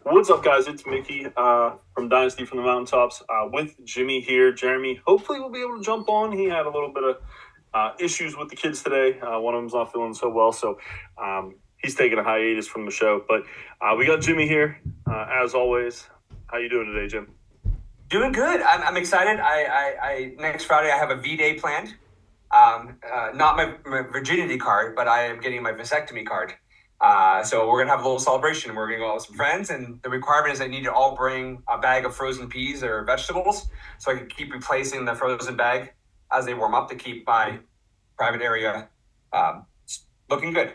What's up, guys? It's Mickey from Dynasty from the Mountaintops with Jimmy here. Jeremy, hopefully, will be able to jump on. He had a little bit of issues with the kids today. One of them's not feeling so well, so he's taking a hiatus from the show. But we got Jimmy here, as always. How you doing today, Jim? Doing good. I'm excited. I next Friday I have a V-Day planned. Not my virginity card, but I am getting my vasectomy card. So we're gonna have a little celebration. We're gonna go out with some friends, and the requirement is I need to all bring a bag of frozen peas or vegetables, so I can keep replacing the frozen bag as they warm up to keep my private area looking good.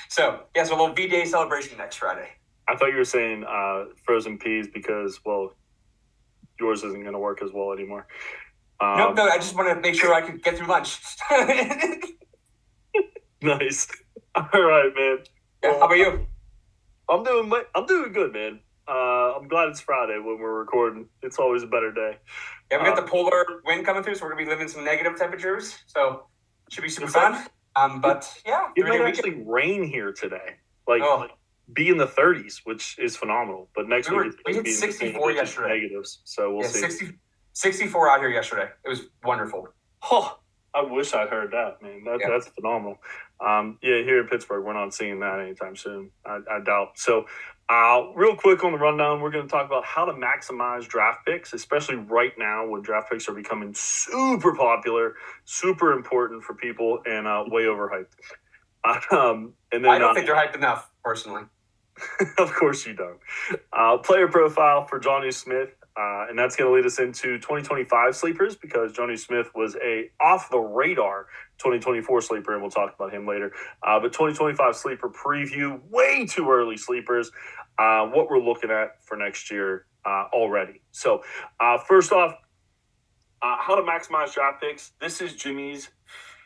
So yes, a little V-Day celebration next Friday. I thought you were saying frozen peas because, well, yours isn't going to work as well anymore. No, I just want to make sure I can get through lunch. Nice. All right, man. Yeah, how about you? I'm doing good, man. I'm glad it's Friday when we're recording. It's always a better day. Yeah, we got the polar wind coming through, so we're gonna be living some negative temperatures. So it should be super fun. But yeah, it might actually rain here today. Like be in the 30s, which is phenomenal. But next week we hit 64 yesterday. Negatives, so we'll see. 64 out here yesterday. It was wonderful. Oh, I wish I'd heard that, man. That's phenomenal. Here in Pittsburgh, we're not seeing that anytime soon. I doubt. So, real quick on the rundown, we're going to talk about how to maximize draft picks, especially right now when draft picks are becoming super popular, super important for people, and way overhyped. And then I don't think they're hyped enough, personally. Of course you don't. Player profile for Jonnu Smith. And that's going to lead us into 2025 sleepers because Jonnu Smith was a off-the-radar 2024 sleeper, and we'll talk about him later. But 2025 sleeper preview, way too early sleepers, what we're looking at for next year already. So first off, how to maximize draft picks. This is Jimmy's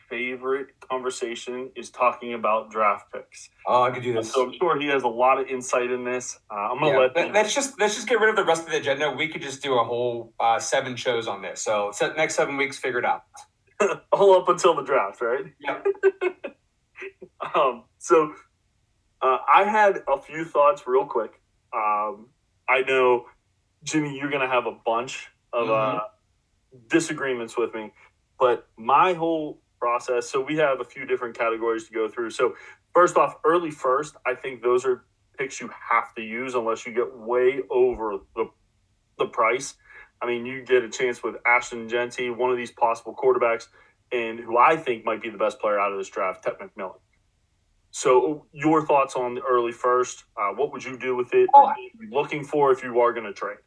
favorite conversation is talking about draft picks. Oh, I could do this. So I'm sure he has a lot of insight in this. I'm gonna let's just get rid of the rest of the agenda. We could just do a whole 7 shows on this. So next 7 weeks, figure it out. All up until the draft, right? Yeah. I had a few thoughts real quick. I know, Jimmy, you're gonna have a bunch of disagreements with me, but my whole process. So we have a few different categories to go through. So first off, early first, I think those are picks you have to use unless you get way over the price. I mean, you get a chance with Ashton Genty, one of these possible quarterbacks, and who I think might be the best player out of this draft, Ted McMillan. So your thoughts on the early first? What would you do with it? What are you looking for if you are going to trade?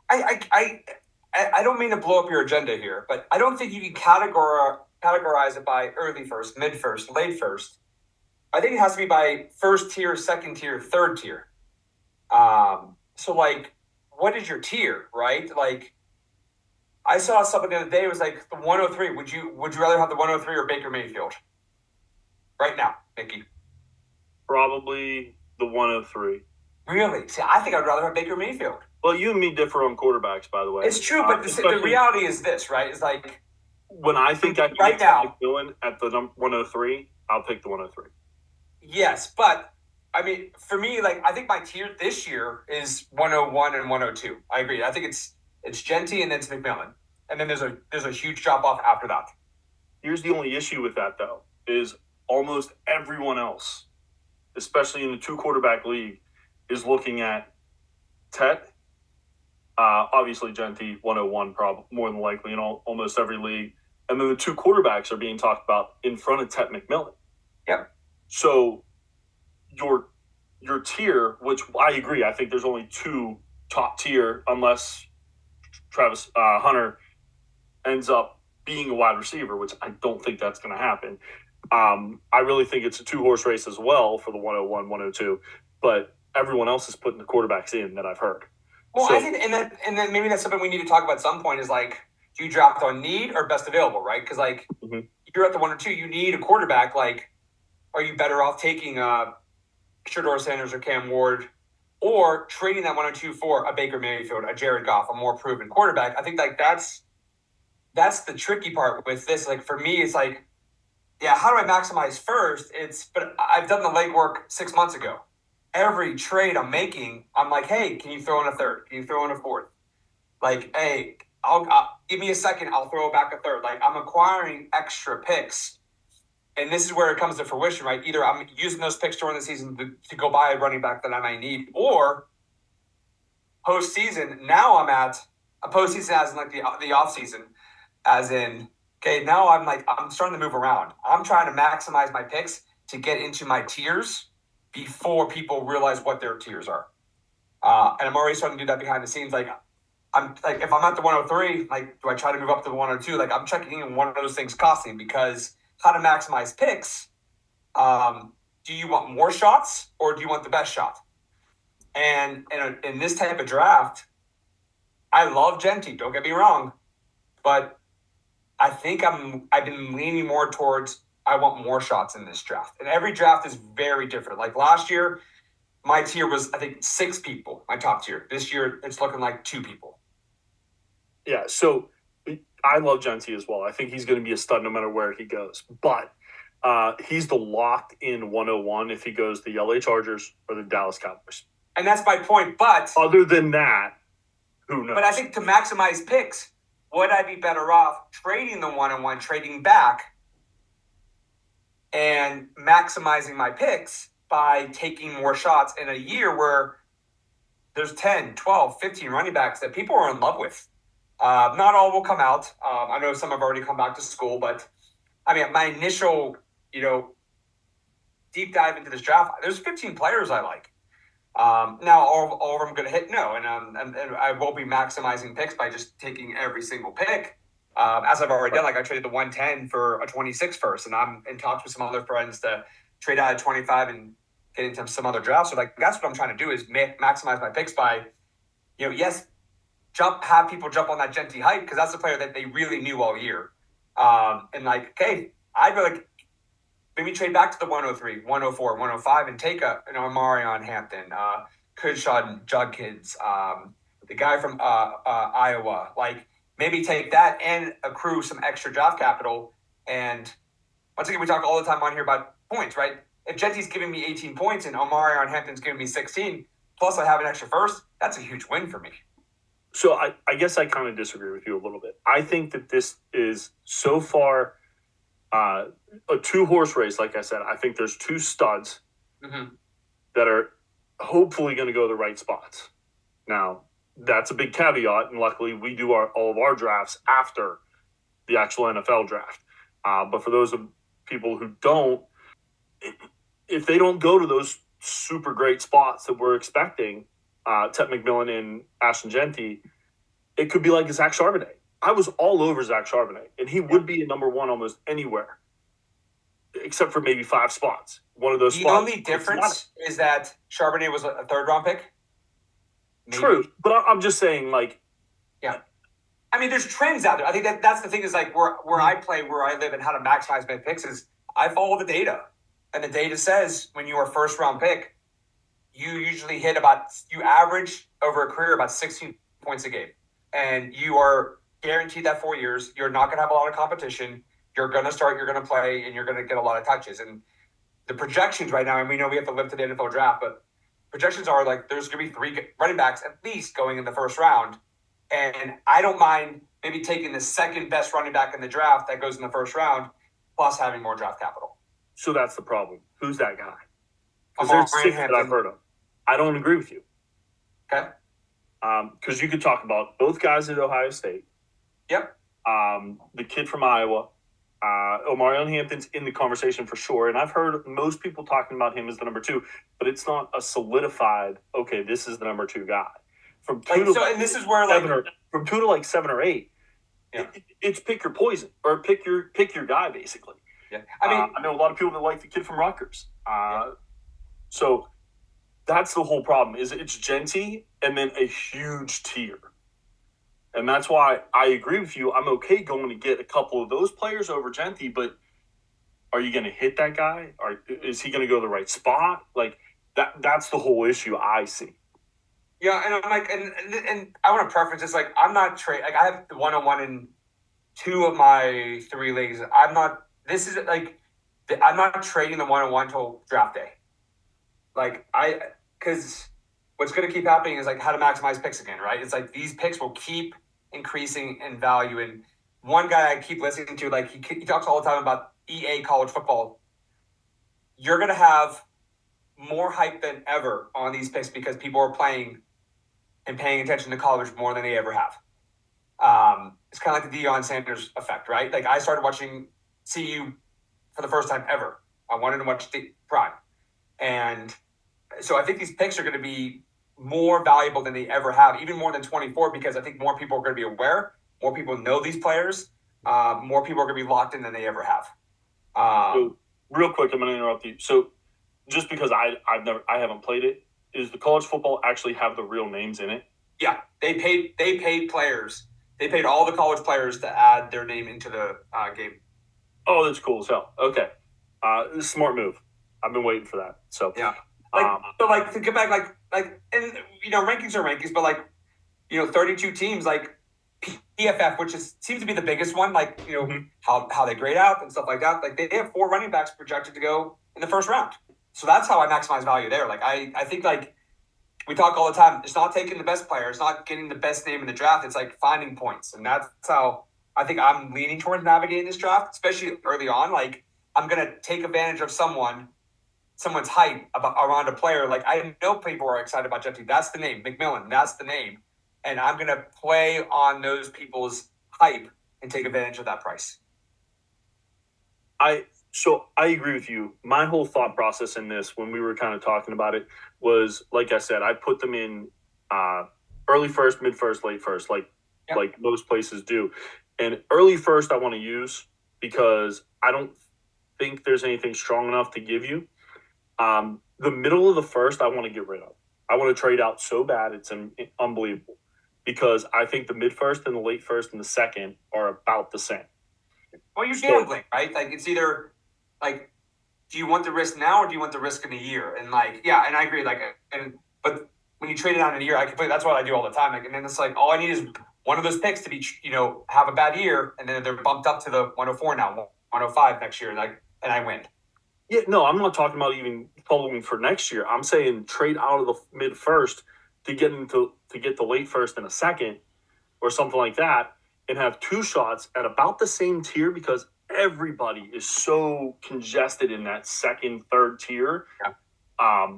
I don't mean to blow up your agenda here, but I don't think you can categorize it by early first, mid first, late first. I think it has to be by first tier, second tier, third tier. So like, what is your tier, right? Like, I saw something the other day. It was like the 103. Would you rather have the 103 or Baker Mayfield? Right now, Mickey. Probably the 103. Really? See, I think I'd rather have Baker Mayfield. Well, you and me differ on quarterbacks, by the way. It's true, but the reality is this, right? It's like when I think I can right now McMillan at the 103, I'll pick the 103. Yes, but I mean, for me, like I think my tier this year is 101 and 102. I agree. I think it's Genty and then it's McMillan, and then there's a huge drop off after that. Here's the only issue with that though: is almost everyone else, especially in the 2 quarterback league, is looking at Tet. Obviously, Genty 101, probably more than likely in almost every league, and then the 2 quarterbacks are being talked about in front of Tet McMillan. Yep. So your tier, which I agree, I think there's only 2 top tier unless Travis Hunter ends up being a wide receiver, which I don't think that's going to happen. I really think it's a 2-horse race as well for the 101, 102, but everyone else is putting the quarterbacks in that I've heard. Well, I think, and then maybe that's something we need to talk about at some point is like, do you draft on need or best available, right? Because like you're at the 1 or 2, you need a quarterback. Like, are you better off taking Shedeur Sanders or Cam Ward, or trading that 102 for a Baker Mayfield, a Jared Goff, a more proven quarterback? I think like that's the tricky part with this. Like for me, it's like, yeah, how do I maximize first? But I've done the legwork 6 months ago. every trade I'm making, I'm like, hey, can you throw in a third? Can you throw in a fourth? Like, hey, I'll give me a second. I'll throw back a third. Like, I'm acquiring extra picks. And this is where it comes to fruition, right? Either I'm using those picks during the season to go buy a running back that I might need, or postseason, now I'm at a postseason as in like the off season, as in, okay, now I'm starting to move around. I'm trying to maximize my picks to get into my tiers before people realize what their tiers are. And I'm already starting to do that behind the scenes. Like, I'm like, if I'm at the 103, like, do I try to move up to the 102? Like, I'm checking in one of those things costing, because how to maximize picks. Do you want more shots or do you want the best shot? And in this type of draft, I love Genty. Don't get me wrong, but I think I've been leaning more towards I want more shots in this draft. And every draft is very different. Like last year, my tier was, I think, 6 people, my top tier. This year, it's looking like 2 people. Yeah, so I love Genty as well. I think he's going to be a stud no matter where he goes. But he's the locked-in 101 if he goes the LA Chargers or the Dallas Cowboys. And that's my point. But other than that, who knows? But I think to maximize picks, would I be better off trading the 101, trading back, and maximizing my picks by taking more shots in a year where there's 10, 12, 15 running backs that people are in love with? Not all will come out. I know some have already come back to school, but I mean, my initial, deep dive into this draft, there's 15 players I like. Now, all of them going to hit? No, and I won't be maximizing picks by just taking every single pick. As I've already done, like I traded the 110 for a 26 first, and I'm in talks with some other friends to trade out of 25 and get into some other drafts. So, like, that's what I'm trying to do is maximize my picks by, yes, have people jump on that Genty hype, because that's the player that they really knew all year. And like, okay, I'd be like, maybe trade back to the 103, 104, 105 and take an Omarion Hampton, Kudshaw Judkins, the guy from Iowa. Like, maybe take that and accrue some extra draft capital. And once again, we talk all the time on here about points, right? If Genty's giving me 18 points and Omarion Hampton's giving me 16, plus I have an extra first, that's a huge win for me. So I guess I kind of disagree with you a little bit. I think that this is so far a 2-horse race. Like I said, I think there's 2 studs that are hopefully going to go to the right spots. Now, that's a big caveat, and luckily we do all of our drafts after the actual NFL draft. But for those of people who don't, if they don't go to those super great spots that we're expecting, Ted McMillan and Ashton Genty, it could be like Zach Charbonnet. I was all over Zach Charbonnet, and he would be a number 1 almost anywhere, except for maybe 5 spots. One of those spots. The only difference is that Charbonnet was a 3rd-round pick. Maybe. True, but I'm just saying, like... Yeah. I mean, there's trends out there. I think that's the thing is, like, where I play, where I live, and how to maximize my picks is I follow the data. And the data says when you're a 1st-round pick, you usually you average over a career about 16 points a game. And you are guaranteed that 4 years. You're not going to have a lot of competition. You're going to start, you're going to play, and you're going to get a lot of touches. And the projections right now, and we know we have to live to the NFL draft, but projections are like there's going to be 3 running backs at least going in the 1st round. And I don't mind maybe taking the 2nd best running back in the draft that goes in the 1st round, plus having more draft capital. So that's the problem. Who's that guy? Because there's 6 that I've heard of. I don't agree with you. Okay. Because you could talk about both guys at Ohio State. Yep. The kid from Iowa. Omarion Hampton's in the conversation for sure. And I've heard most people talking about him as the number 2, but it's not a solidified, okay, this is the number 2 guy. From 2 to and this is where from 2 to like 7 or 8, it's pick your poison or pick your guy basically. Yeah. I mean, I know a lot of people that like the kid from Rutgers. So that's the whole problem. Is it's Genty and then a huge tier. And that's why I agree with you. I'm okay going to get a couple of those players over Genty, but are you going to hit that guy? Or is he going to go to the right spot? Like that's the whole issue I see. Yeah, and I'm like, and I want to preference this. Like, I'm not like I have the 101 in 2 of my 3 leagues. I'm not. This is like, I'm not trading the 101 till draft day. Like because what's going to keep happening is like how to maximize picks again, right? It's like these picks will keep increasing in value. And one guy I keep listening to, like he talks all the time about EA college football. You're going to have more hype than ever on these picks because people are playing and paying attention to college more than they ever have. It's kind of like the Deion Sanders effect, right? Like I started watching CU for the first time ever. I wanted to watch the Prime. And so I think these picks are going to be more valuable than they ever have, even more than 24, because I think more people are going to be aware, more people know these players, more people are going to be locked in than they ever have. So, real quick, I'm going to interrupt you. So, just because I haven't played it, is the college football actually have the real names in it? Yeah, they paid players. They paid all the college players to add their name into the game. Oh, that's cool as hell. Okay, smart move. I've been waiting for that. So yeah, like to get back, and rankings are rankings, but 32 teams, like PFF, which seems to be the biggest one, how they grade out and stuff like that. Like they have 4 running backs projected to go in the first round, so that's how I maximize value there. Like I think we talk all the time. It's not taking the best player. It's not getting the best name in the draft. It's like finding points. And that's how I think I'm leaning towards navigating this draft, especially early on. Like I'm going to take advantage of someone's hype around a player. Like I know people are excited about Jeffy. That's the name. McMillan, that's the name. And I'm going to play on those people's hype and take advantage of that price. So I agree with you. My whole thought process in this, when we were kind of talking about it, was like I said, I put them in early first, mid first, late first, like most places do. And early first, I want to use because I don't think there's anything strong enough to give you. The middle of the first, I want to get rid of. I want to trade out so bad, it's unbelievable. Because I think the mid first and the late first and the second are about the same. Well, you're gambling, right? Like it's either like, do you want the risk now or do you want the risk in a year? And and I agree. But when you trade it out in a year, that's what I do all the time. And then it's like all I need is one of those picks to be, have a bad year, and then they're bumped up to the 104 now, 105 next year, and I win. Yeah, no, I'm not talking about even following for next year. I'm saying trade out of the mid first to get the late first and a second, or something like that, and have 2 shots at about the same tier because everybody is so congested in that second, third tier. Yeah.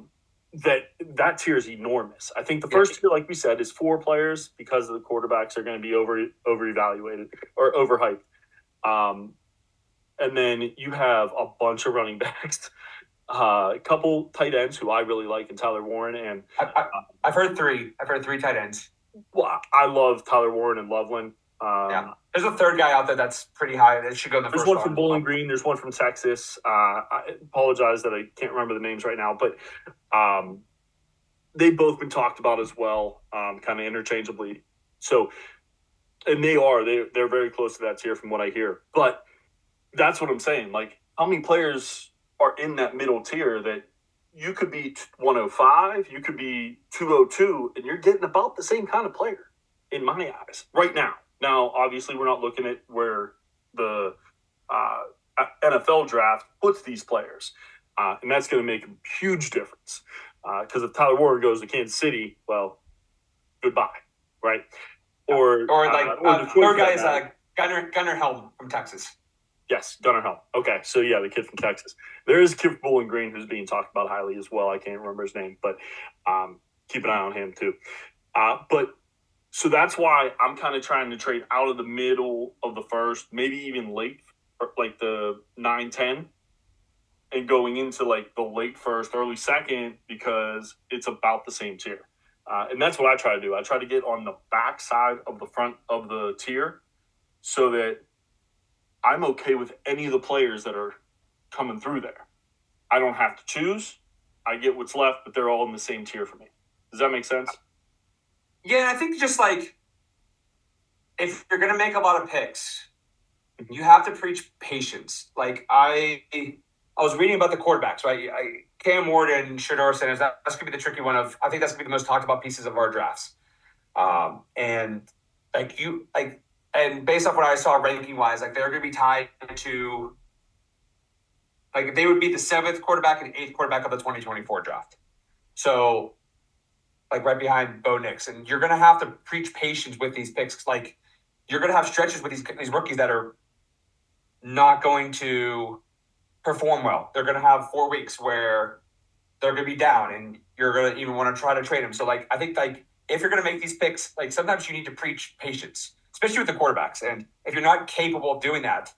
That tier is enormous. I think the first tier, like we said, is 4 players because the quarterbacks are going to be over evaluated or overhyped. And then you have a bunch of running backs, a couple tight ends who I really like, and Tyler Warren. And I've heard 3. I've heard 3 tight ends. Well, I love Tyler Warren and Loveland. There's a third guy out there that's pretty high. That should go in the first. There's one from Bowling Green. There's one from Texas. I apologize that I can't remember the names right now, but they've both been talked about as well, kind of interchangeably. So, and they're very close to that tier from what I hear. But that's what I'm saying. Like, how many players are in that middle tier that you could be 105, you could be 202, and you're getting about the same kind of player in my eyes right now. Now, obviously, we're not looking at where the NFL draft puts these players, and that's going to make a huge difference. Because if Tyler Warren goes to Kansas City, well, goodbye, right? Or the third guy is Gunnar Helm from Texas. Yes, Gunnar Helm. Okay, so yeah, the kid from Texas. There is a kid from Bowling Green who's being talked about highly as well. I can't remember his name, but keep an eye on him too. So that's why I'm kind of trying to trade out of the middle of the first, maybe even late, like the 9-10, and going into like the late first, early second, because it's about the same tier. And that's what I try to do. I try to get on the back side of the front of the tier so that I'm okay with any of the players that are coming through there. I don't have to choose. I get what's left, but they're all in the same tier for me. Does that make sense? Yeah, I think just like if you're going to make a lot of picks, you have to preach patience. Like I was reading about the quarterbacks, right? Cam Ward and Shedeur Sanders, that's going to be the tricky one I think that's going to be the most talked about pieces of our drafts. And based off what I saw ranking wise, like they're going to be tied to, like they would be the 7th quarterback and 8th quarterback of the 2024 draft. So, like right behind Bo Nix, and you're going to have to preach patience with these picks. Like you're going to have stretches with these rookies that are not going to perform well. They're going to have 4 weeks where they're going to be down, and you're going to even want to try to trade them. So, like I think like if you're going to make these picks, like sometimes you need to preach patience, especially with the quarterbacks. And if you're not capable of doing that,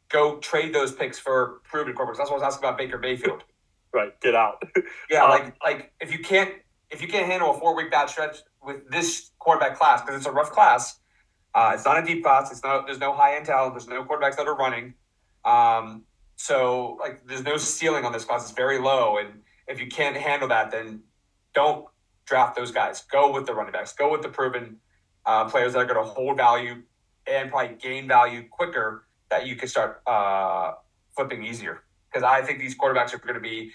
go trade those picks for proven quarterbacks. That's what I was asking about Baker Mayfield. Right, get out. Yeah, like if you can't handle a 4 week bad stretch with this quarterback class because it's a rough class. It's not a deep class. There's no high end talent. There's no quarterbacks that are running. So like there's no ceiling on this class. It's very low, and if you can't handle that, then don't draft those guys. Go with the running backs. Go with the proven players that are going to hold value and probably gain value quicker. That you can start flipping easier because I think these quarterbacks are going to be.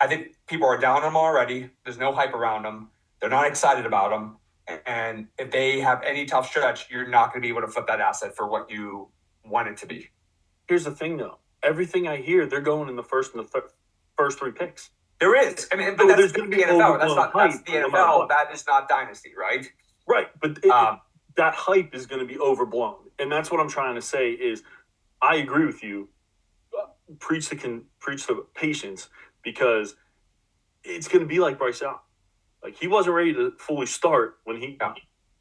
I think people are down on them already. There's no hype around them. They're not excited about them. And if they have any tough stretch, you're not going to be able to flip that asset for what you want it to be. Here's the thing, though. Everything I hear, they're going in the first and the first 3 picks. There is. I mean, but So that's the going to be NFL. That's the no NFL. That is not dynasty, right? Right, but that hype is going to be overblown, and that's what I'm trying to say. Is I agree with you. Preach the patience because it's going to be like Bryce Young. Like he wasn't ready to fully start when he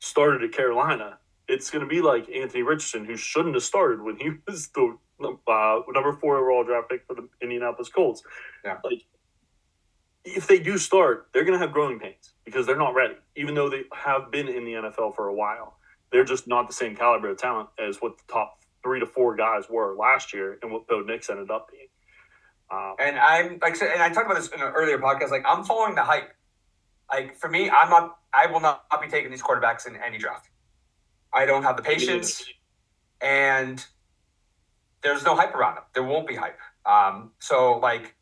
started at Carolina. It's going to be like Anthony Richardson, who shouldn't have started when he was the number 4 overall draft pick for the Indianapolis Colts. Yeah. Like if they do start, they're going to have growing pains because they're not ready, even though they have been in the NFL for a while. They're just not the same caliber of talent as what the top 3 to 4 guys were last year and what Bo Nix ended up being. And I'm like, and I talked about this in an earlier podcast. Like, I'm following the hype. Like for me, I will not be taking these quarterbacks in any draft. I don't have the patience, and there's no hype around them. There won't be hype. So like,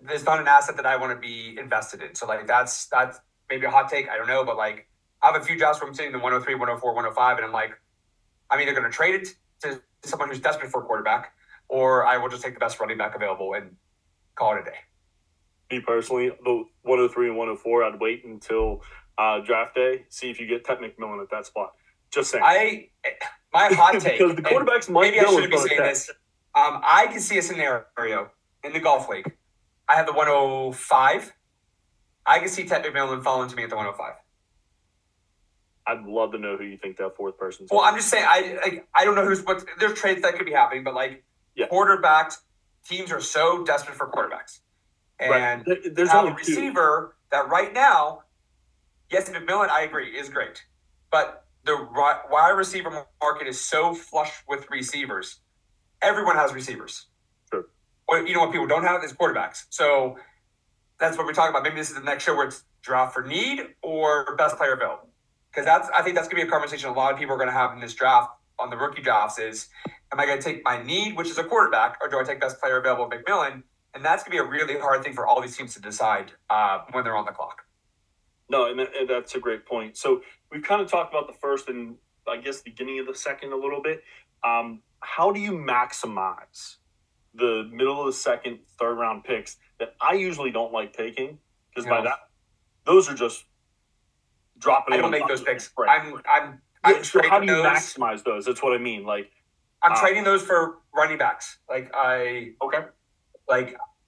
there's not an asset that I want to be invested in. So like, that's maybe a hot take. I don't know, but like, I have a few drafts where I'm sitting in the 103, 104, 105, and I'm like, I'm either going to trade it to someone who's desperate for a quarterback, or I will just take the best running back available and call it a day. Me personally, the 103 and 104, I'd wait until draft day, see if you get Ted McMillan at that spot. Just saying. My hot take, because the quarterbacks might maybe I shouldn't be saying this. I can see a scenario in the golf league. I have the 105. I can see Ted McMillan falling to me at the 105. I'd love to know who you think that 4th person is. Well, I'm just saying, I don't know what there's trades that could be happening, but like quarterbacks, teams are so desperate for quarterbacks. And there's only a receiver that right now, yes, McMillan, I agree, is great. But the wide receiver market is so flush with receivers. Everyone has receivers. Sure. What people don't have is quarterbacks. So that's what we're talking about. Maybe this is the next show where it's draft for need or best player available. Because I think that's going to be a conversation a lot of people are going to have in this draft on the rookie drafts is, am I going to take my need, which is a quarterback, or do I take best player available McMillan? And that's going to be a really hard thing for all these teams to decide when they're on the clock. No, and that's a great point. So we've kind of talked about the first and I guess beginning of the second a little bit. How do you maximize the middle of the second, 3rd round picks that I usually don't like taking? Because by that, those are just dropping. I don't make those picks. I'm so how do you maximize those? That's what I mean. Like I'm trading those for running backs. Like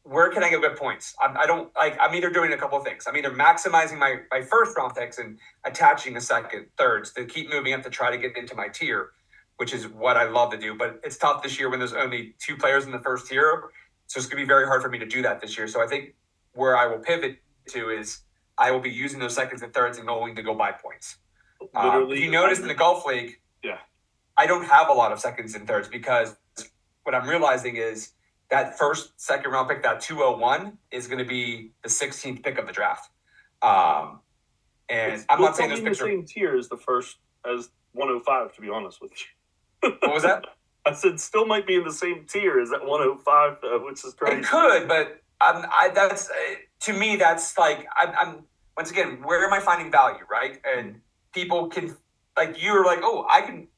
where can I get good points? I'm either doing a couple of things. I'm either maximizing my 1st round picks and attaching the 2nd, 3rds to keep moving up to try to get into my tier, which is what I love to do. But it's tough this year when there's only 2 players in the 1st tier. So it's going to be very hard for me to do that this year. So I think where I will pivot to is I will be using those 2nds and 3rds and going to go buy points. If you notice in the golf league, I don't have a lot of 2nds and 3rds because what I'm realizing is that 1st, 2nd round pick, that 201 is going to be the 16th pick of the draft. And I'm not saying those picks are the same tier as the first as 105. To be honest with you, what was that? I said still might be in the same tier as that 105, which is crazy. It could, but that's to me. That's like I'm once again. Where am I finding value, right? And people can you're like, oh,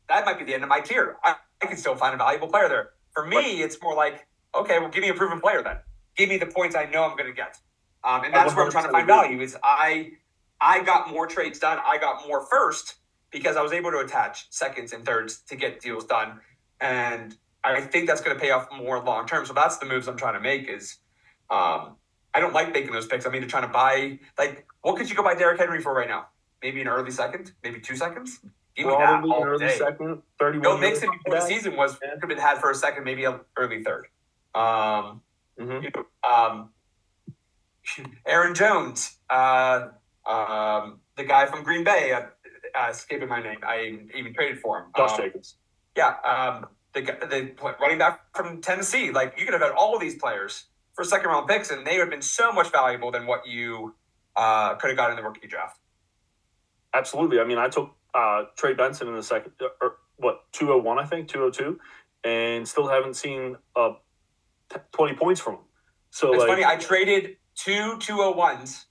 that might be the end of my tier. I can still find a valuable player there. For me, It's more like, okay, well, give me a proven player then. Give me the points I know I'm going to get. And that's where I'm trying to find value. Is I got more trades done. I got more first because I was able to attach seconds and thirds to get deals done, and I think that's going to pay off more long term. So that's the moves I'm trying to make. Is I don't like making those picks. I'm either trying to buy, like, what could you go buy Derrick Henry for right now? Maybe an early second, maybe 2 seconds. Give me that all early day. second, 31. Joe Mixon before the season was could have been had for a second, maybe an early third. Aaron Jones, the guy from Green Bay, escaping my name. I even traded for him. Josh Jacobs. Yeah, the running back from Tennessee. Like, you could have had all of these players for second round picks, and they would have been so much valuable than what you could have got in the rookie draft. Absolutely. I mean, I took Trey Benson in the second, 201, I think, 202, and still haven't seen 20 points from him. So it's funny. I traded 2 201s,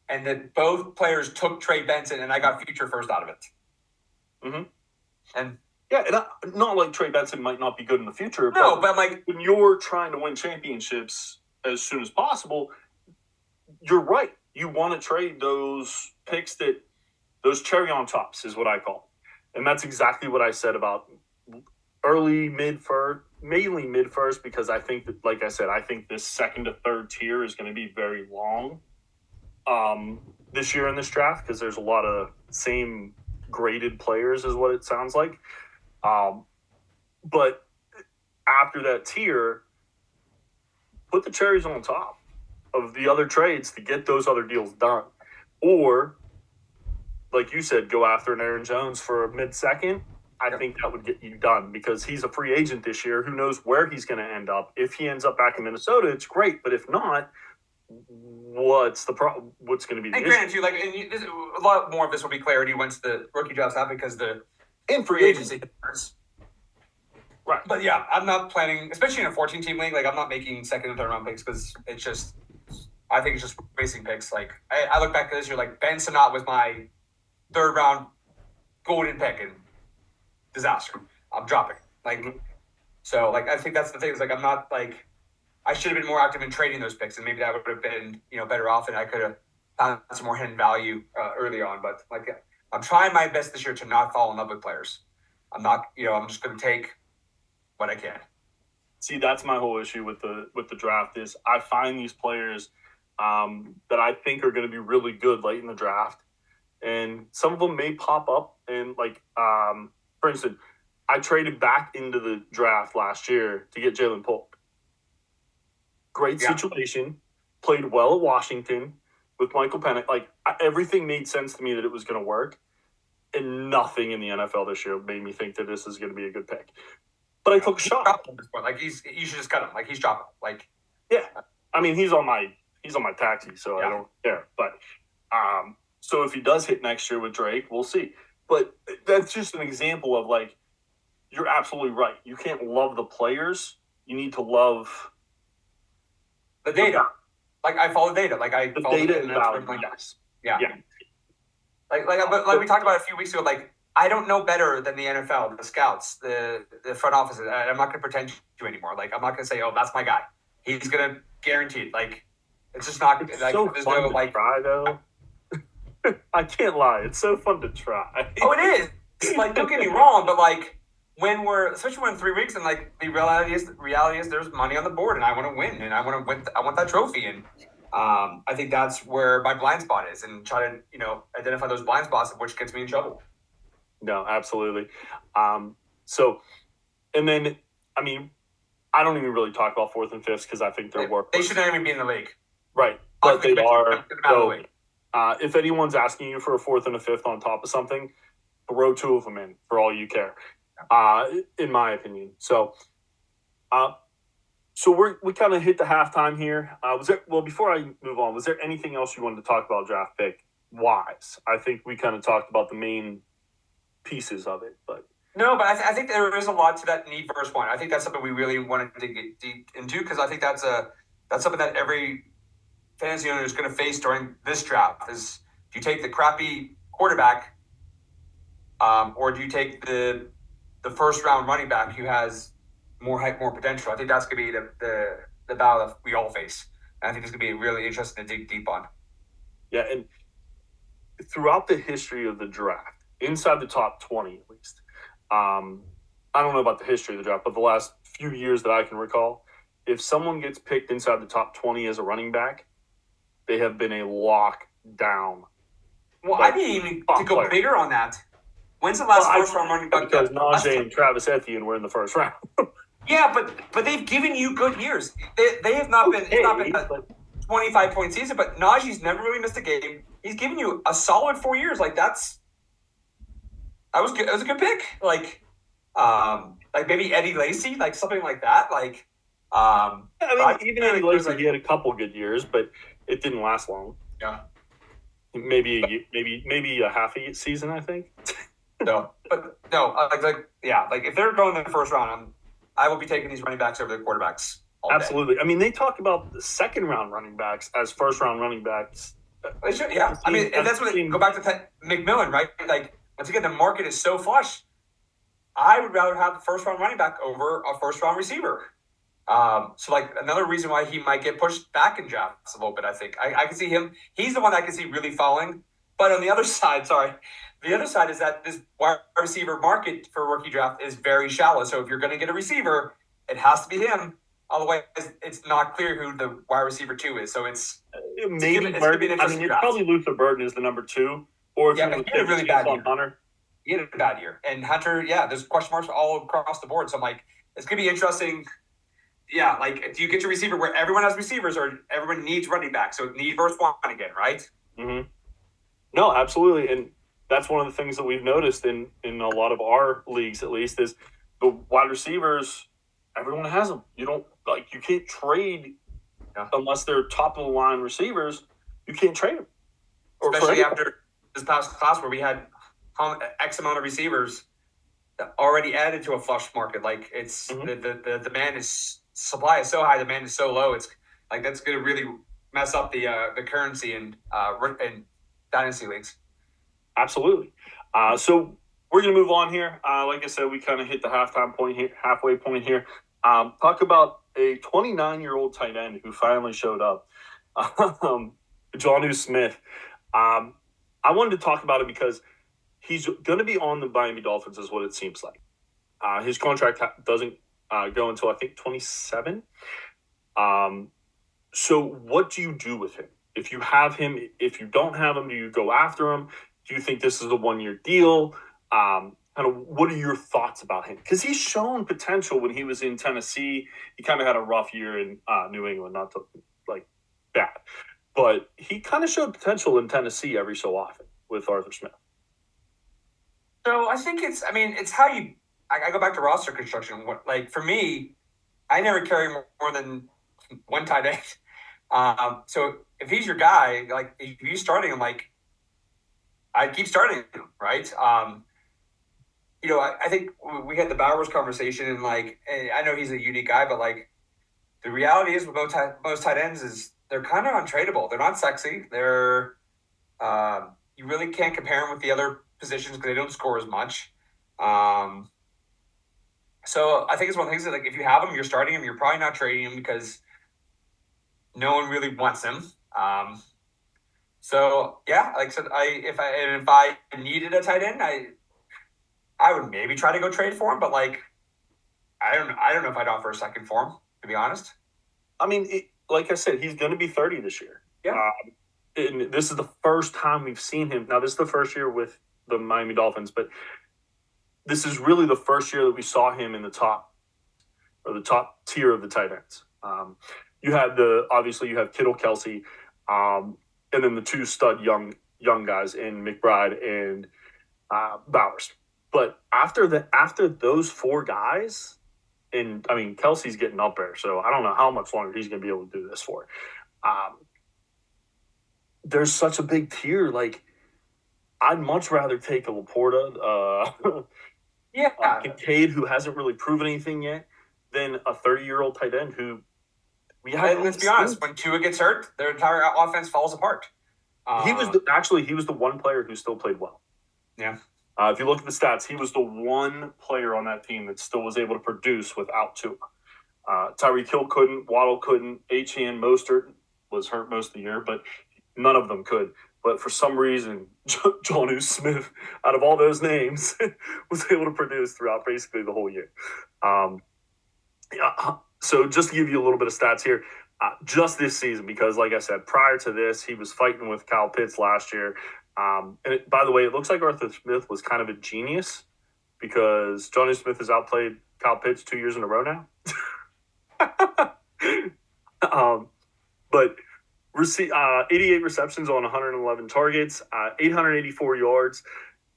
and that both players took Trey Benson, and I got future first out of it. Mm-hmm. And yeah, and not like Trey Benson might not be good in the future. No, but like, when you're trying to win championships as soon as possible, you're right. You want to trade those picks those cherry on tops is what I call them. And that's exactly what I said about early, mid-first, mainly mid-first, because I think that, like I said, I think this second to third tier is going to be very long this year in this draft because there's a lot of same graded players is what it sounds like. But after that tier, put the cherries on top of the other trades to get those other deals done. Or, like you said, go after an Aaron Jones for a mid-second. I think that would get you done because he's a free agent this year. Who knows where he's going to end up? If he ends up back in Minnesota, it's great. But if not, what's the problem? What's going to be the and issue? granted, too, like, a lot more of this will be clarity once the rookie draft's out because the free agency hurts. Right. But yeah, I'm not planning, especially in a 14-team league, like, I'm not making second and third round picks because it's just, I think it's just wasting picks. Like, I look back at this year, like, Ben Sinnott was my third round golden pick and disaster. I'm dropping. Like, so, like, I think that's the thing. Is like, I'm not, like, I should have been more active in trading those picks, and maybe that would have been, better off, and I could have found some more hidden value early on. But, like, I'm trying my best this year to not fall in love with players. I'm not, I'm just going to take what I can. See, that's my whole issue with the draft is I find these players that I think are going to be really good late in the draft, and some of them may pop up. And like, for instance, I traded back into the draft last year to get Jalen Polk. Great situation, played well at Washington with Michael Penix. Like, everything made sense to me that it was going to work, and nothing in the NFL this year made me think that this is going to be a good pick. But I took a shot. At this point. Like, you should just cut him. Like, he's dropping. Like, yeah, I mean, he's on my taxi, so I don't care. But so if he does hit next year with Drake, we'll see. But that's just an example of, like, you're absolutely right. You can't love the players. You need to love the data. Like, I follow data. Like, I follow data and value. Yes. Yeah. Like we talked about a few weeks ago. Like, I don't know better than the NFL, the scouts, the front offices. I'm not going to pretend to anymore. Like, I'm not going to say, "Oh, that's my guy. He's going to guaranteed." Like, it's just not. It's like, so there's fun no to like. try, though. I can't lie. It's so fun to try. Oh, it is. Like, don't get me wrong, but like, especially when 3 weeks, and like, the reality is there's money on the board, and I want to win, and I want that trophy, and I think that's where my blind spot is, and try to identify those blind spots, which gets me in trouble. No, absolutely. So, and then, I mean, I don't even really talk about fourth and fifths because I think they're worth. They should not even be in the league. Right, but they are. So, if anyone's asking you for a fourth and a fifth on top of something, throw two of them in for all you care, in my opinion. So, we kind of hit the halftime here. Before I move on, was there anything else you wanted to talk about draft pick wise? I think we kind of talked about the main pieces of it, but no, but I think there is a lot to that need versus want. I think that's something we really wanted to get deep into because I think that's something that every fantasy owner is going to face during this draft. Is do you take the crappy quarterback, or do you take the first round running back who has more hype, more potential? I think that's going to be the battle that we all face. And I think it's going to be really interesting to dig deep on. Yeah, and throughout the history of the draft, inside the top 20 at least, I don't know about the history of the draft, but the last few years that I can recall, if someone gets picked inside the top 20 as a running back, they have been a lockdown. Well, I Like, didn't even to top go player. bigger on that. When's the Well, last first round running back? because Najee and Travis Etienne were in the first round. Yeah, but they've given you good years. They have not been. It's not been a 25-point season, but Najee's never really missed a game. He's given you a solid 4 years. Like that was good. That was a good pick. Like maybe Eddie Lacy, like something like that. I mean, even Eddie Lacy, he had a couple good years, but it didn't last long. Yeah, maybe a half a season, I think. like if they're going in the first round, I will be taking these running backs over the quarterbacks. Absolutely. I mean, they talk about the second round running backs as first round running backs. Yeah, I mean, and that's what go back to McMillan, right? Like once again, the market is so flush. I would rather have the first round running back over a first round receiver. So like another reason why he might get pushed back in drafts a little bit. I think I can see him. He's the one I can see really falling. But on the other side, the other side is that this wide receiver market for rookie draft is very shallow. So if you're going to get a receiver, it has to be him. Otherwise, it's not clear who the wide receiver 2 is. So it's maybe Burton. I mean, it's probably Luther Burton is the number 2. Or if he had a really bad year. Hunter. He had a bad year. And Hunter, there's question marks all across the board. So I'm like, it's going to be interesting. Yeah, like, do you get your receiver where everyone has receivers or everyone needs running back? So need versus one again, right? Mm-hmm. No, absolutely. And that's one of the things that we've noticed in a lot of our leagues, at least, is the wide receivers, everyone has them. You can't trade unless they're top of the line receivers. You can't trade them. Especially after this past class where we had X amount of receivers already added to a flush market. Like it's the demand is supply is so high, demand is so low. It's like that's going to really mess up the currency and dynasty leagues. Absolutely. So we're going to move on here. Like I said, we kind of hit the halfway point here. Talk about a 29-year-old tight end who finally showed up, Jonnu Smith. I wanted to talk about it because he's going to be on the Miami Dolphins, is what it seems like. His contract doesn't go until, I think, 27. So what do you do with him? If you have him, if you don't have him, do you go after him? Do you think this is a one-year deal? Kind of what are your thoughts about him? Because he's shown potential when he was in Tennessee. He kind of had a rough year in New England, not to, like bad. But he kind of showed potential in Tennessee every so often with Arthur Smith. So I think it's how you – I go back to roster construction. Like for me, I never carry more than one tight end. So if he's your guy, like if you're starting him, like I'd keep starting him, right? I think we had the Bowers conversation, and like I know he's a unique guy, but like the reality is with most tight ends is they're kind of untradeable. They're not sexy. They're you really can't compare them with the other positions because they don't score as much. So I think it's one of the things that like if you have them, you're starting them. You're probably not trading them because no one really wants them. So yeah, like so if I needed a tight end, I would maybe try to go trade for him, but like I don't know if I'd offer a second for him, to be honest. I mean, like I said, he's going to be 30 this year. Yeah. And this is the first time we've seen him. Now, this is the first year with the Miami Dolphins, but this is really the first year that we saw him in the top tier of the tight ends. You have Kittle, Kelsey, and then the two stud young guys in McBride and Bowers. But after those four guys, and I mean Kelsey's getting up there, so I don't know how much longer he's going to be able to do this for. There's such a big tier. Like I'd much rather take a Laporta, Kincaid, who hasn't really proven anything yet, than a 30-year-old tight end who we have. Let's be honest, when Tua gets hurt, their entire offense falls apart. He was the one player who still played well. Yeah. If you look at the stats, he was the one player on that team that still was able to produce without Tua. Tyreek Hill couldn't, Waddle couldn't, Etienne, Mostert, was hurt most of the year, but none of them could. But for some reason, Jonnu Smith, out of all those names, was able to produce throughout basically the whole year. Yeah, so just to give you a little bit of stats here, just this season, because like I said, prior to this, he was fighting with Kyle Pitts last year. By the way, it looks like Arthur Smith was kind of a genius because Jonnu Smith has outplayed Kyle Pitts 2 years in a row now. But 88 receptions on 111 targets, 884 yards,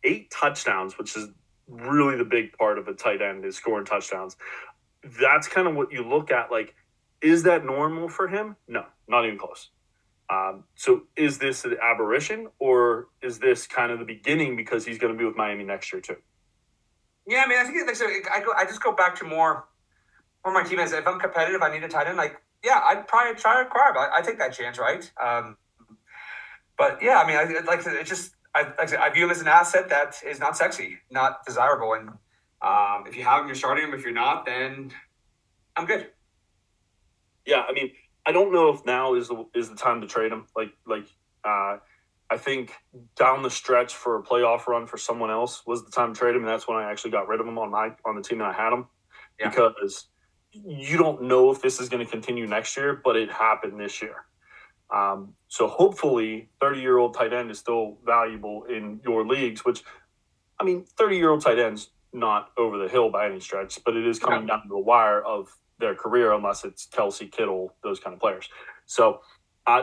8 touchdowns, which is really the big part of a tight end is scoring touchdowns. That's kind of what you look at. Like, is that normal for him? No, not even close. So is this an aberration, or is this kind of the beginning because he's going to be with Miami next year too? Yeah, I mean, I think like, so I just go back to more for my team as if I'm competitive, I need a tight end. Like, yeah, I'd probably try to acquire, but I take that chance, right? But yeah, I mean, it's just I view him as an asset that is not sexy, not desirable, and if you have him, you're starting him. If you're not, then I'm good. Yeah, I mean, I don't know if now is the time to trade him. I think down the stretch for a playoff run for someone else was the time to trade him, and that's when I actually got rid of him on the team that I had him, because you don't know if this is going to continue next year, but it happened this year. So hopefully, 30-year-old tight end is still valuable in your leagues. Which, I mean, 30-year-old tight end's not over the hill by any stretch, but it is coming down to the wire of their career, unless it's Kelsey, Kittle, those kind of players. So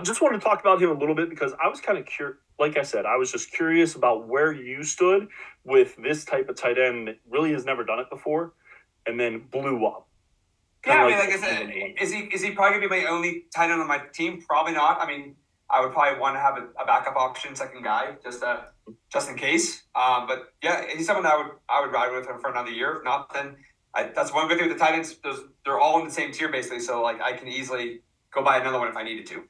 just wanted to talk about him a little bit because I was kind of curious. Like I said, I was just curious about where you stood with this type of tight end that really has never done it before and then blew up. Yeah, I mean, like I said, is he probably going to be my only tight end on my team? Probably not. I mean, I would probably want to have a backup option, second guy, just in case. But yeah, he's someone that I would ride with him for another year. If not, then that's one good thing with the tight ends. They're all in the same tier basically, so like I can easily go buy another one if I needed to.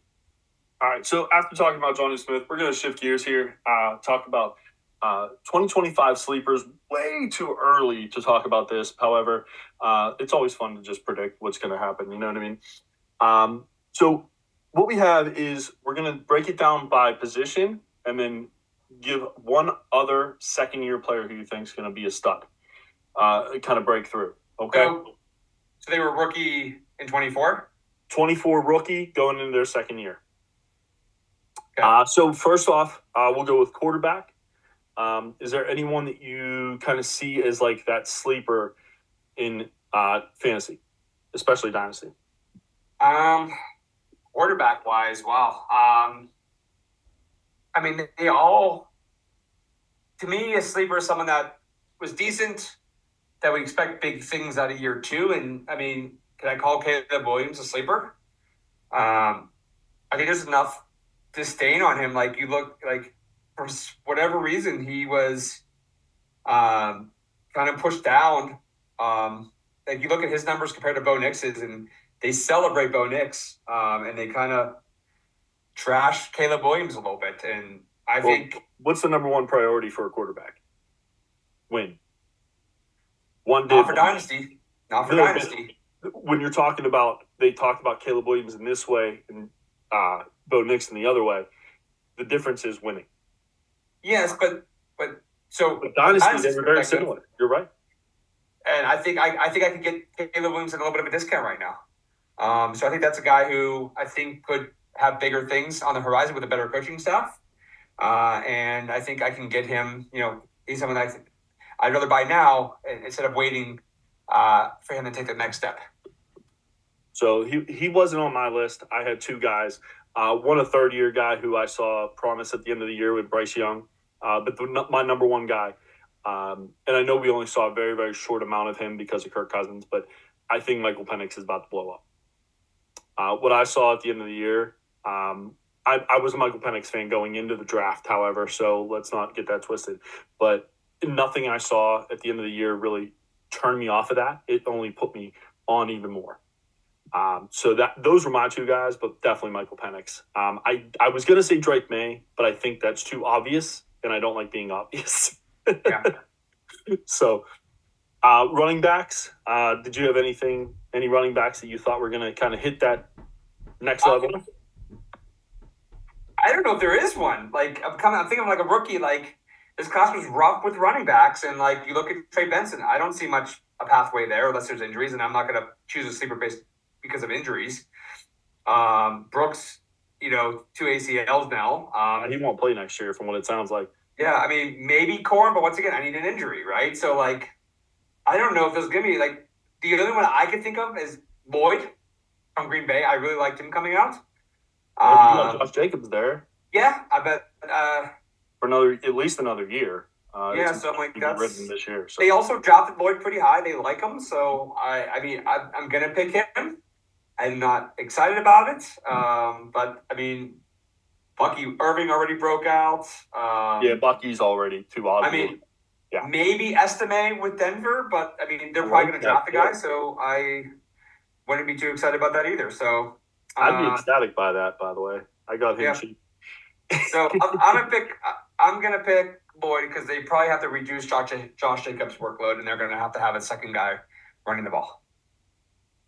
All right, so after talking about Jonnu Smith, we're going to shift gears here. Talk about 2025 sleepers. Way too early to talk about this. However, it's always fun to just predict what's going to happen. You know what I mean? So what we have is we're going to break it down by position and then give one other second-year player who you think is going to be a stud, kind of break through. Okay? So they were rookie in 24? 24 rookie going into their second year. Okay. So first off, we'll go with quarterback. Is there anyone that you kind of see as like that sleeper in fantasy, especially dynasty? Quarterback wise, wow. I mean, they all, to me, a sleeper is someone that was decent, that we expect big things out of year two. And I mean, can I call Caleb Williams a sleeper? I think there's enough disdain on him. Like, you look like, for whatever reason, he was kind of pushed down. Like, you look at his numbers compared to Bo Nix's, and they celebrate Bo Nix, and they kind of trash Caleb Williams a little bit. And I think, what's the number one priority for a quarterback? Win. Not for dynasty. When you're talking about, they talked about Caleb Williams in this way and Bo Nix in the other way, the difference is winning. Yes, but dynasty, they were very similar. You're right. And I think I could get Caleb Williams at a little bit of a discount right now. So I think that's a guy who I think could have bigger things on the horizon with a better coaching staff. And I think I can get him, he's someone I'd rather buy now instead of waiting for him to take the next step. So he wasn't on my list. I had two guys. One, a third-year guy who I saw promise at the end of the year with Bryce Young. But my number one guy, and I know we only saw a very, very short amount of him because of Kirk Cousins, but I think Michael Penix is about to blow up. What I saw at the end of the year, I was a Michael Penix fan going into the draft, however, so let's not get that twisted. But nothing I saw at the end of the year really turned me off of that. It only put me on even more. So those were my two guys, but definitely Michael Penix. I was going to say Drake May, but I think that's too obvious, and I don't like being obvious. Yeah. So running backs, did you have any running backs that you thought were going to kind of hit that next level? I don't know if there is one. Like I'm thinking of like a rookie. Like this class was rough with running backs, and like you look at Trey Benson, I don't see much a pathway there unless there's injuries, and I'm not going to choose a sleeper based because of injuries. Brooks, two ACLs now. He won't play next year, from what it sounds like. Yeah, I mean maybe Corn, but once again, I need an injury, right? So like, I don't know if there's going to be like the only one I can think of is Boyd from Green Bay. I really liked him coming out. You got Josh Jacobs there. Yeah, I bet. For at least another year. So I'm like, written this year. So. They also drafted Lloyd pretty high. They like him, so I'm gonna pick him. I'm not excited about it, but I mean, Bucky Irving already broke out. Bucky's already too obvious. Maybe Estime with Denver, but I mean, they're probably gonna draft the guy, so I wouldn't be too excited about that either. So I'd be ecstatic by that. By the way, I got him cheap. So I'm gonna pick Lloyd because they probably have to reduce Josh Jacobs' workload, and they're gonna have to have a second guy running the ball.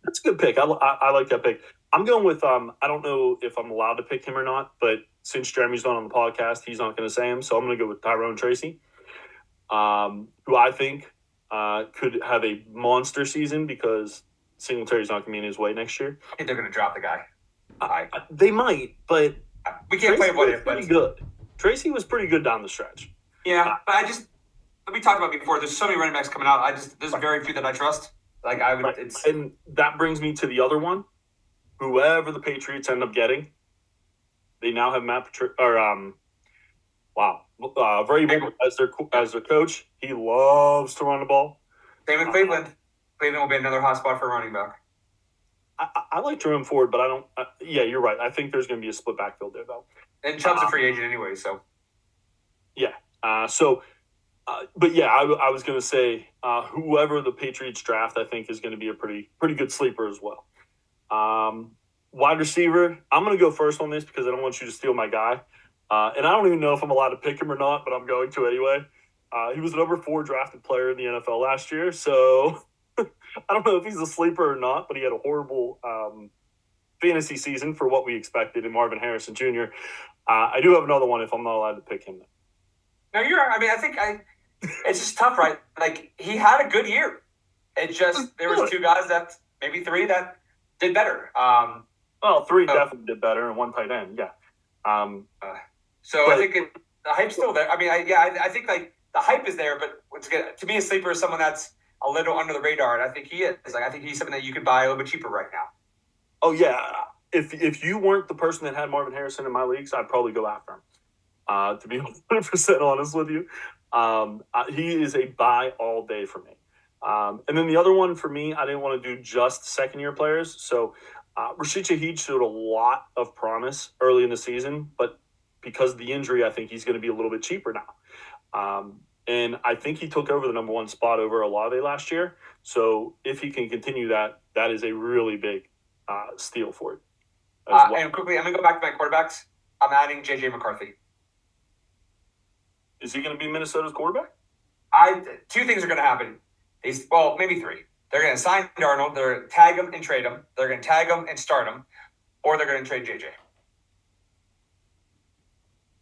That's a good pick. I like that pick. I'm going with I don't know if I'm allowed to pick him or not, but since Jeremy's not on the podcast, he's not going to say him, so I'm going to go with Tyrone Tracy, who I think could have a monster season because Singletary's not going to be in his way next year. I think they're going to drop the guy. They might, but we can't play what if. Pretty good. Tracy was pretty good down the stretch. Yeah, but we talked about before. There's so many running backs coming out. There's very few that I trust. Like I would, and that brings me to the other one. Whoever the Patriots end up getting, they now have Matt Vrabel as their coach. He loves to run the ball. Same with Cleveland. Cleveland will be another hot spot for running back. I like Jerome Ford, but I don't. You're right. I think there's going to be a split backfield there, though. And Chubb's a free agent anyway, so. Yeah. I was going to say whoever the Patriots draft, I think, is going to be a pretty good sleeper as well. Wide receiver, I'm going to go first on this because I don't want you to steal my guy. And I don't even know if I'm allowed to pick him or not, but I'm going to anyway. He was the number 4 drafted player in the NFL last year, so I don't know if he's a sleeper or not, but he had a horrible fantasy season for what we expected in Marvin Harrison Jr. I do have another one if I'm not allowed to pick him. No, I think it's just tough, right? Like, he had a good year. It just, there was 2 guys maybe 3 that did better. 3 definitely did better, and 1 tight end, yeah. I think the hype's still there. I mean, I think like the hype is there, but to me, a sleeper is someone that's a little under the radar, and I think he is. Like, I think he's something that you could buy a little bit cheaper right now. Oh yeah, if you weren't the person that had Marvin Harrison in my leagues, I'd probably go after him. To be 100% honest with you, he is a buy all day for me. And then the other one for me, I didn't want to do just second-year players. So Rashid Shaheed showed a lot of promise early in the season, but because of the injury, I think he's going to be a little bit cheaper now. And I think he took over the number 1 spot over Olave last year. So if he can continue that, that is a really big steal for it. And quickly, I'm going to go back to my quarterbacks. I'm adding J.J. McCarthy. Is he going to be Minnesota's quarterback? 2 things are going to happen. Maybe 3. They're going to sign Darnold. They're going to tag him and trade him. They're going to tag him and start him, or they're going to trade JJ.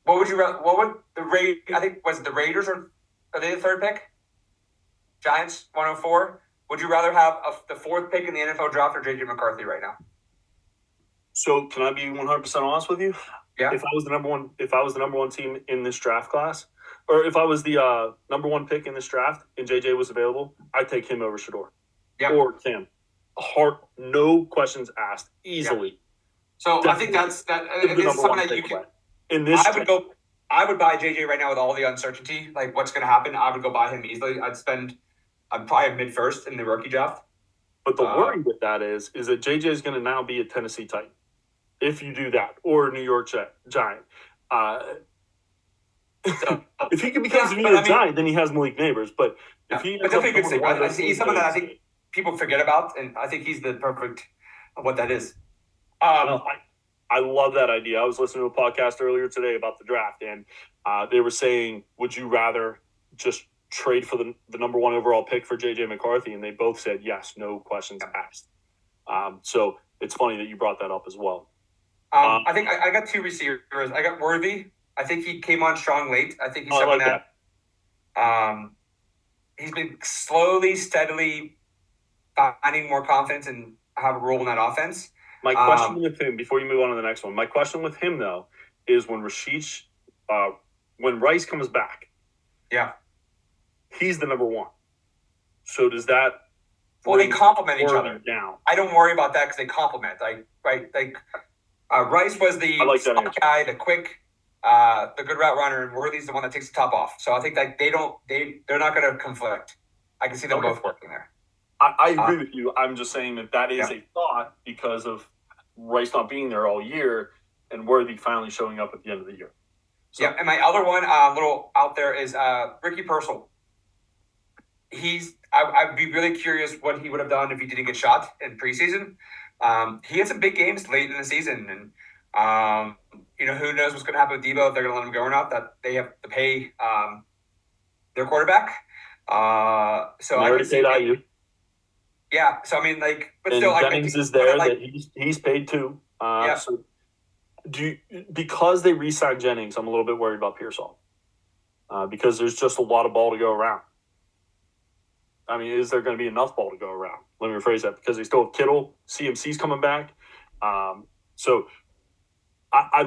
What would I think was it the Raiders or are they the 3rd pick? Giants 104. Would you rather have the 4th pick in the NFL draft or JJ McCarthy right now? So can I be 100% honest with you? Yeah. If I was the number one team in this draft class, or if I was the number 1 pick in this draft and JJ was available, I'd take him over Shedeur. Yeah. Or Cam. No questions asked. Easily. Yeah. So definitely. I think that's something that you can. I would buy JJ right now with all the uncertainty, like what's going to happen. I would go buy him easily. I'd probably mid-first in the rookie draft. But the worry with that is that JJ is going to now be a Tennessee Titan if you do that, or a New York Giant. If he becomes a New York Giant, then he has Malik Neighbors. But if he, but definitely a good sleeper. He's someone that I think people forget about, and I think he's the perfect of what that is. I love that idea. I was listening to a podcast earlier today about the draft, and they were saying, would you rather just trade for the number 1 overall pick for J.J. McCarthy? And they both said yes, no questions asked. So it's funny that you brought that up as well. I think I got two receivers. I got Worthy. I think he came on strong late. I think he's someone that. He's been slowly, steadily finding more confidence and have a role in that offense. My question with him, before you move on to the next one, my question with him though is when when Rice comes back, yeah, he's the number one. So does that? Well, they complement each other. Down. I don't worry about that because they complement. Rice was the guy, the quick, the good route runner, and Worthy's the one that takes the top off. So I think that they're not going to conflict. I can see them both working there. I agree with you. I'm just saying that is a thought because of Rice not being there all year and Worthy finally showing up at the end of the year. So. Yeah, and my other one, little out there, is Ricky Purcell. I'd be really curious what he would have done if he didn't get shot in preseason. He had some big games late in the season, and who knows what's going to happen with Debo, if they're going to let him go or not. That they have to pay their quarterback. So I already paid IU. Yeah, so I mean, but and still, Jennings is there. That he's paid too. Yeah. So because they re-signed Jennings, I'm a little bit worried about Pearsall because there's just a lot of ball to go around. I mean, is there going to be enough ball to go around? Let me rephrase that, because they still have Kittle, CMC's coming back. So I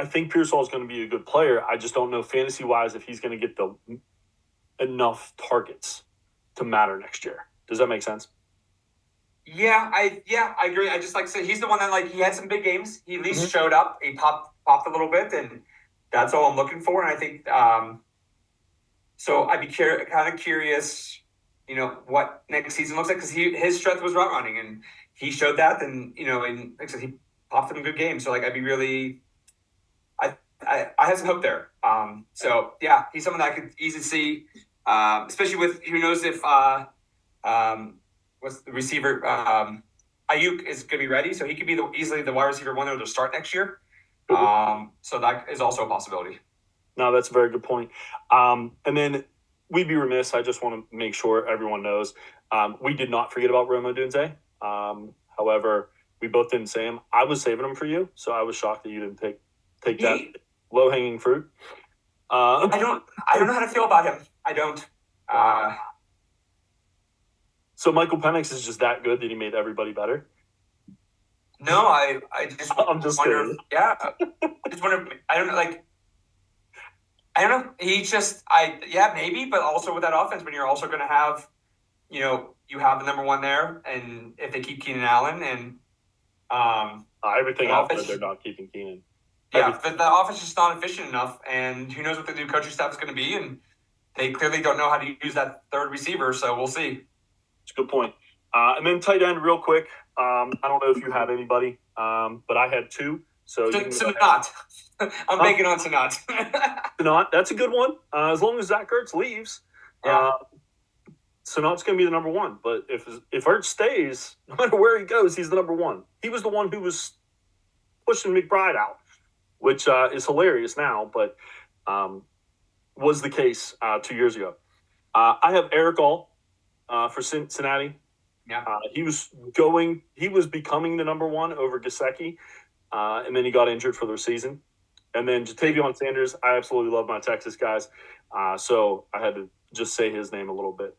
think Pearsall is going to be a good player. I just don't know fantasy-wise if he's going to get enough targets to matter next year. Does that make sense? Yeah, I agree. I just say he's the one that he had some big games. He at least showed up. He popped a little bit, and that's all I'm looking for. And I think so. I'd be kind of curious, what next season looks like, because his strength was route running, and he showed that. And and like I said, he popped in a good game. So I have some hope there. So yeah, he's someone that I could easily see, especially with who knows if what's the receiver Ayuk is going to be ready, so he could be easily the wide receiver one to start next year. So that is also a possibility. No, that's a very good point. And then we'd be remiss. I just want to make sure everyone knows we did not forget about Rome Odunze. However, we both didn't say him. I was saving him for you, so I was shocked that you didn't take that low hanging fruit. I don't know how to feel about him. I don't. So Michael Penix is just that good that he made everybody better? No, I just I'm just wonder. Kidding. Yeah, I just wonder. I don't know. I don't know. He just maybe, but also with that offense, when you're also going to have, you have the number one there, and if they keep Keenan Allen and everything else, they're not keeping Keenan. Yeah, the offense is just not efficient enough, and who knows what the new coaching staff is going to be, and they clearly don't know how to use that third receiver, so we'll see. It's a good point. And then tight end, real quick. I don't know if you had anybody, but I had two. So Sanat. I'm banking on Sanat. Sanat, that's a good one. As long as Zach Ertz leaves, Sanat's going to be the number one. But if Ertz stays, no matter where he goes, he's the number one. He was the one who was pushing McBride out, which is hilarious now, but was the case 2 years ago. I have Eric All for Cincinnati. Yeah. He was becoming the number one over Gesicki, and then he got injured for the season. And then Jatavion Sanders, I absolutely love my Texas guys, so I had to just say his name a little bit.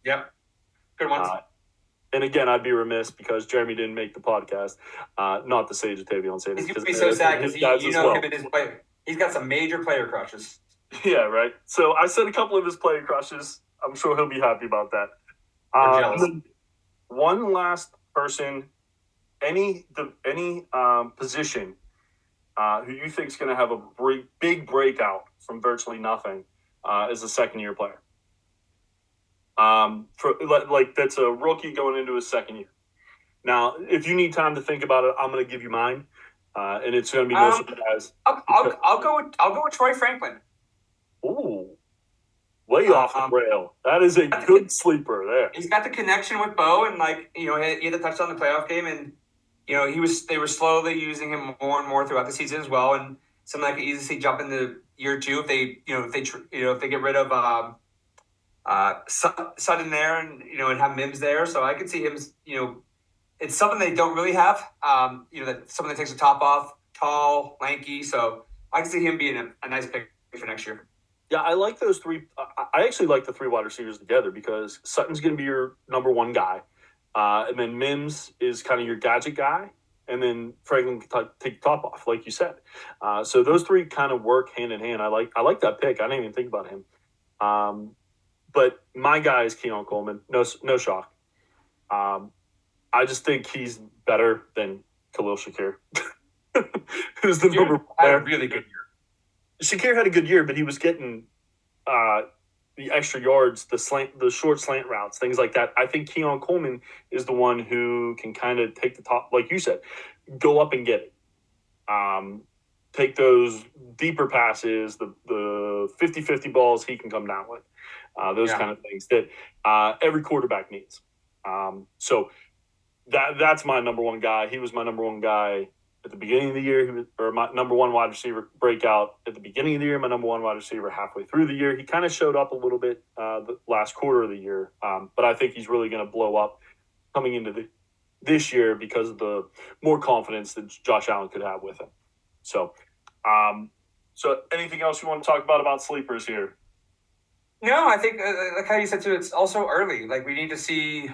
Yep. Good ones. And again, I'd be remiss because Jeremy didn't make the podcast, not to say Jatavion Sanders. He's going to be so sad because him and his player. He's got some major player crushes. Yeah, right. So I said a couple of his player crushes. I'm sure he'll be happy about that. One last person, any position who you think is going to have a big breakout from virtually nothing is a second-year player. That's a rookie going into his second year. Now, if you need time to think about it, I'm going to give you mine, and it's going to be no surprise. I'll go with Troy Franklin. Ooh, way off the rail. That is a good sleeper there. He's got the connection with Bo, and he had the touchdown in the playoff game, and they were slowly using him more and more throughout the season as well, and something I could easily see jump into year two if they get rid of Sutton there and and have Mims there, so I could see him it's something they don't really have. That someone that takes the top off, tall, lanky. So I can see him being a nice pick for next year. Yeah, I like those three. I actually like the three wide receivers together because Sutton's going to be your number one guy, and then Mims is kind of your gadget guy, and then Franklin can take the top off, like you said. So those three kind of work hand in hand. I like that pick. I didn't even think about him. But my guy is Keon Coleman. No shock. I just think he's better than Khalil Shakir, who's the number one had player. a really good year. Shakir had a good year, but he was getting the extra yards, the short slant routes, things like that. I think Keon Coleman is the one who can kind of take the top, like you said, go up and get it. Take those deeper passes, the 50-50 balls he can come down with, those kind of things that every quarterback needs. So that's my number one guy. He was my number one guy at the beginning of the year. He was, or my number one wide receiver breakout at the beginning of the year. My number one wide receiver halfway through the year. He kind of showed up a little bit the last quarter of the year, but I think he's really going to blow up coming into this year because of the more confidence that Josh Allen could have with him. So anything else you want to talk about sleepers here? No, I think like how you said too, it's also early. Like we need to see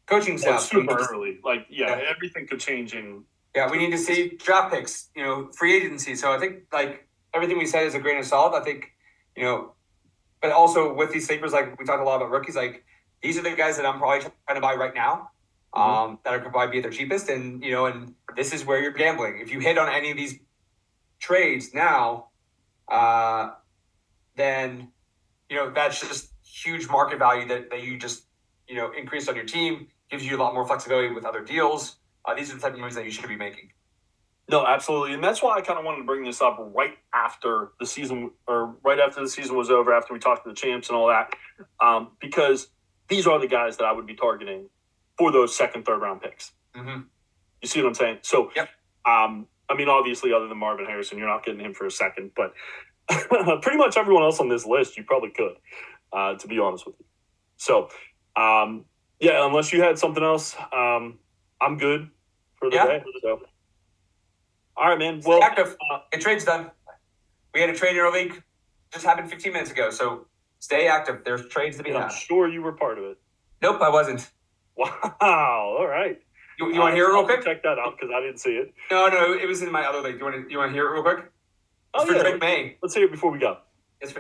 coaching staff. Super early. Like everything could change in. Yeah, we need to see draft picks. Free agency. So I think like everything we said is a grain of salt. I think but also with these sleepers, like we talked a lot about rookies. Like these are the guys that I'm probably trying to buy right now. That are probably be at their cheapest, and and this is where you're gambling. If you hit on any of these trades now, then that's just huge market value that you just increase on your team, gives you a lot more flexibility with other deals. These are the type of moves that you should be making. No, absolutely, and that's why I kind of wanted to bring this up right after the season, or right after the season was over, after we talked to the champs and all that, because these are the guys that I would be targeting for those second, third round picks. Mm-hmm. You see what I'm saying? So, yep. I mean, obviously, other than Marvin Harrison, you're not getting him for a second, but pretty much everyone else on this list, you probably could, to be honest with you. So, unless you had something else, I'm good for the day. So, all right, man. Well, active. The trade's done. We had a trade in our league just happened 15 minutes ago. So stay active. There's trades to be had. I'm sure you were part of it. Nope, I wasn't. Wow. All right. You want to hear it real quick? Check that out because I didn't see it. No, it was in my other league. You want to hear it real quick? It's for Drake May. Let's hear it before we go. It's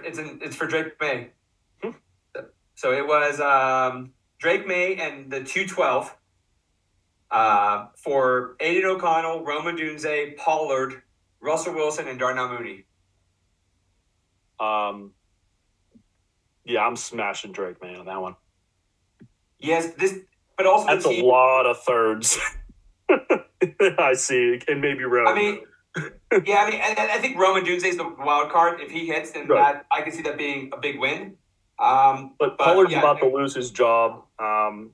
for Drake May. So it was Drake May and the 212 for Aiden O'Connell, Rome Odunze, Pollard, Russell Wilson, and Darnell Mooney. I'm smashing Drake May on that one. Yes, but also that's a lot of thirds. I see, and maybe Rome. I mean, I think Rome Odunze is the wild card. If he hits, then that I can see that being a big win. But Pollard's about to lose his job. I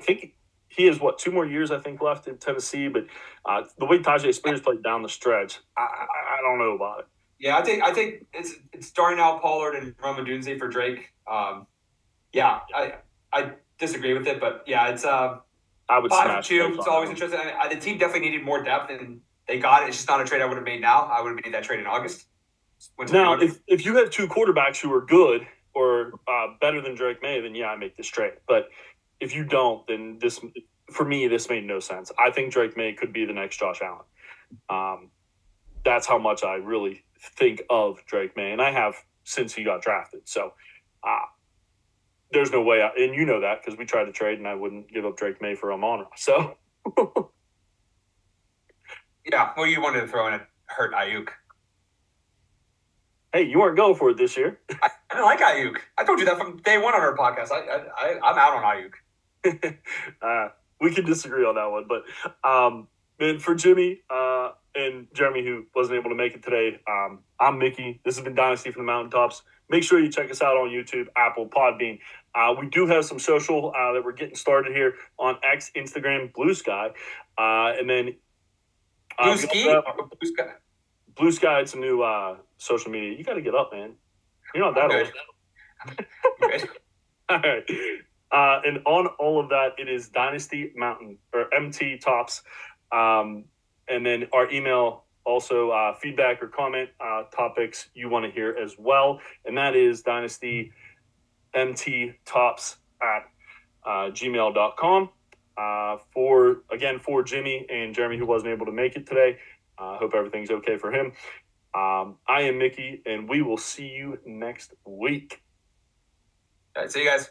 think he has 2 more years left in Tennessee. But the way Tajay Spears played down the stretch, I don't know about it. Yeah, I think it's Darnell, Pollard, and Rome Odunze for Drake. I disagree with it, but it's I would 5-2. It's always interesting. The team definitely needed more depth, and they got it. It's just not a trade I would have made now. I would have made that trade in August. Now, if you have 2 quarterbacks who are good or better than Drake May, then I make this trade. But if you don't, then this made no sense. I think Drake May could be the next Josh Allen. That's how much I really think of Drake May, and I have since he got drafted. So there's no way, and you know that because we tried to trade, and I wouldn't give up Drake May for Amon-Ra. So you wanted to throw in a hurt Ayuk. Hey, you weren't going for it this year. I don't like Ayuk. I told you that from day one on our podcast. I'm out on Ayuk. We can disagree on that one, but man, for Jimmy and Jeremy, who wasn't able to make it today, I'm Mickey. This has been Dynasty from the Mountaintops. Make sure you check us out on YouTube, Apple, Podbean. We do have some social that we're getting started here on X, Instagram, Blue Sky, and then Blue Sky. Blue Sky. It's a new social media. You got to get up, man. You're not that old. Good. All right. And on all of that, it is Dynasty Mountain or MT Tops. And then our email also feedback or comment topics you want to hear as well. And that is dynastymttops at gmail.com. For Jimmy and Jeremy, who wasn't able to make it today, hope everything's okay for him. I am Mickey, and we will see you next week. All right, see you guys.